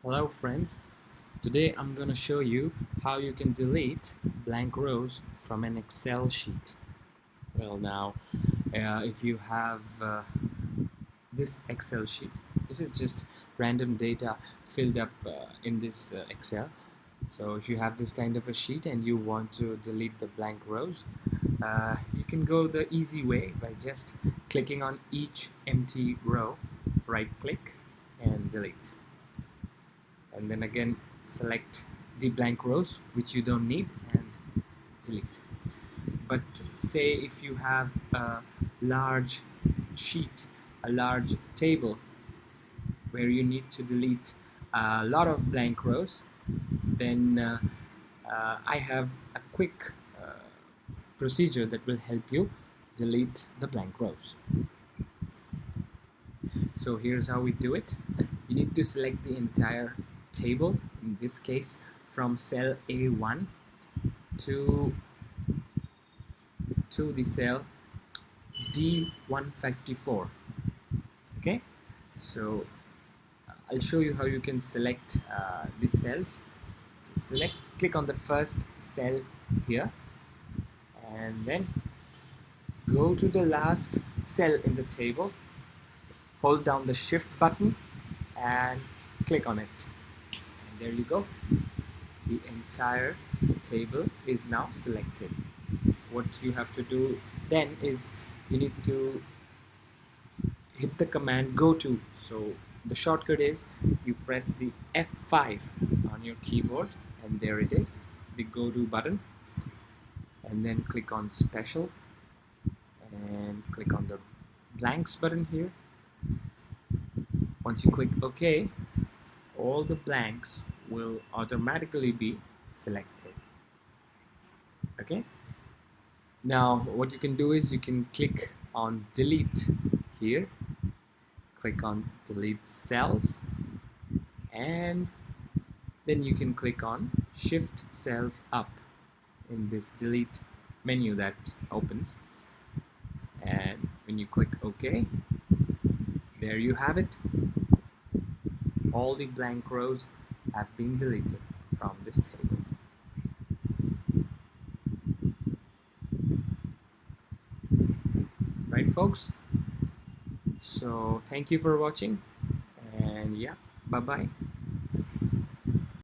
Hello friends, today I'm going to show you how you can delete blank rows from an Excel sheet. Well now, if you have this Excel sheet, this is just random data filled up in this Excel. So if you have this kind of a sheet and you want to delete the blank rows, you can go the easy way by just clicking on each empty row, right click and delete. And then again select the blank rows which you don't need and delete. But say if you have a large sheet, a large table where you need to delete a lot of blank rows, then I have a quick procedure that will help you delete the blank rows. So here's how we do it. You need to select the entire table, in this case from cell A1 to the cell D154. Okay, so I'll show you how you can select the cells. So click on the first cell here and then go to the last cell in the table, hold down the shift button and click on it, and there you go, the entire table is now selected. What you have to do then is you need to hit the command go to. So the shortcut is you press the F5 on your keyboard and there it is, the go to button, and then click on special and click on the blanks button here. Once you click OK, all the blanks will automatically be selected. Okay, now what you can do is you can click on delete here, click on delete cells, and then you can click on shift cells up in this delete menu that opens, and when you click OK, there you have it, all the blank rows have been deleted from this table. Right folks, so thank you for watching, and yeah, bye bye.